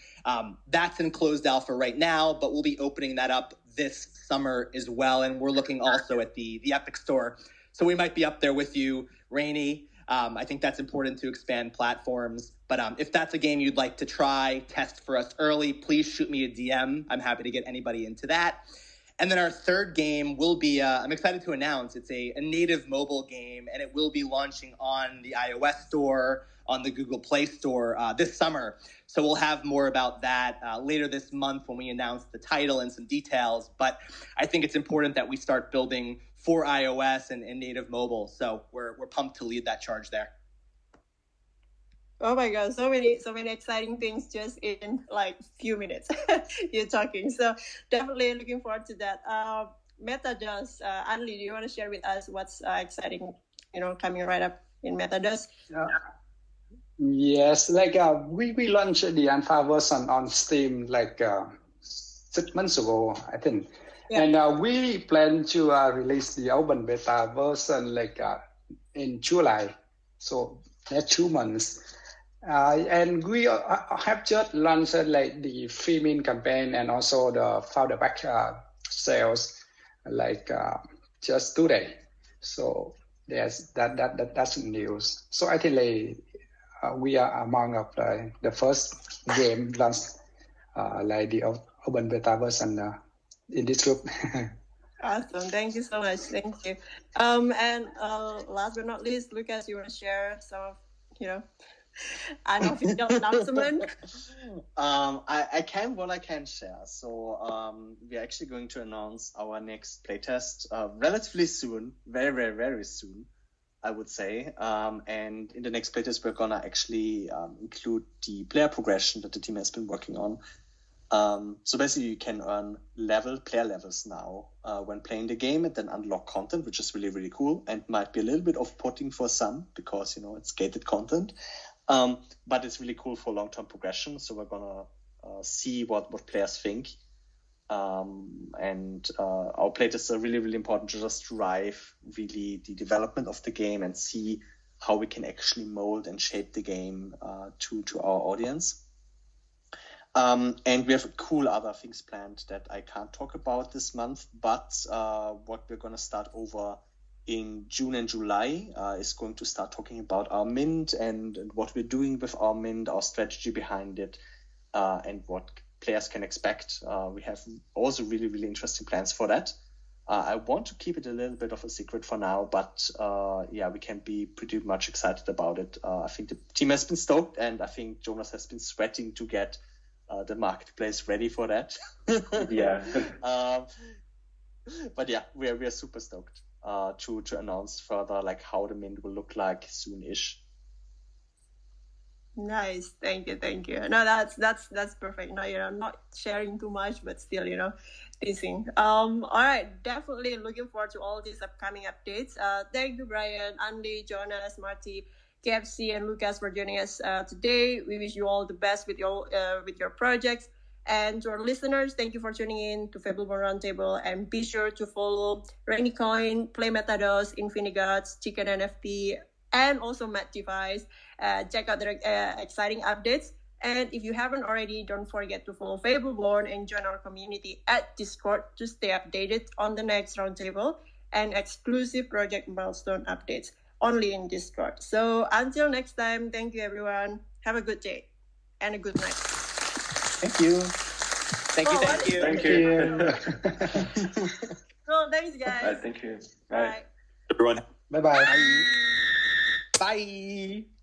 That's in closed alpha right now, but we'll be opening that up this summer as well. And we're looking also at the Epic Store. So we might be up there with you, Raini. I think that's important to expand platforms. But if that's a game you'd like to try, test for us early, please shoot me a DM. I'm happy to get anybody into that. And then our third game will be, I'm excited to announce, it's a native mobile game, and it will be launching on the iOS store, on the Google Play Store this summer. So we'll have more about that later this month when we announce the title and some details. But I think it's important that we start building for iOS and native mobile. So we're pumped to lead that charge there. Oh my God, so many exciting things just in like few minutes you're talking. So definitely looking forward to that. MetaDOS, Anli, do you want to share with us what's exciting, coming right up in MetaDOS? Yes, like we launched the alpha version on Steam like 6 months ago, I think. Yeah. And we plan to release the open beta version like in July. So next 2 months. And we have just launched like the free campaign and also the founder back sales like just today. So there's that's news. So I think we are among of the first game launched like the open beta version in this group. Awesome. Thank you so much. Thank you. And last but not least, Lucas, you want to share some of, unofficial announcement? I can what I can share. So we're actually going to announce our next playtest relatively soon, very, very, very soon, I would say. And in the next playtest, we're gonna actually include the player progression that the team has been working on. So basically, you can earn player levels now when playing the game, and then unlock content, which is really, really cool, and might be a little bit off-putting for some because it's gated content. But it's really cool for long-term progression. So we're gonna see what players think. And our playtests are really, really important to just drive really the development of the game and see how we can actually mold and shape the game to our audience. And we have cool other things planned that I can't talk about this month, but what we're gonna start over in June and July is going to start talking about our mint and what we're doing with our mint, our strategy behind it, and what players can expect. We have also really, really interesting plans for that. I want to keep it a little bit of a secret for now, but we can be pretty much excited about it. I think the team has been stoked, and I think Jonas has been sweating to get the marketplace ready for that. Yeah. But yeah, we are super stoked to announce further like how the mint will look like soon-ish. Nice, thank you. No, that's perfect. No, I'm not sharing too much, but still, teasing. All right, definitely looking forward to all these upcoming updates. Thank you, Brian, Andy, Jonas, Marty, KFC, and Lucas for joining us today. We wish you all the best with your projects. And to our listeners, thank you for tuning in to Fableborne Roundtable, and be sure to follow Rainy Coin, Play MetaDOS, InfiniGODS, Chikn NFT, and also Matt Device. Check out their exciting updates. And if you haven't already, don't forget to follow Fableborne and join our community at Discord to stay updated on the next roundtable and exclusive project milestone updates only in Discord. So until next time, thank you everyone. Have a good day and a good night. Thank you. Thank you. Cool, thanks guys. All right, thank you. Bye. Everyone. Bye-bye. Bye.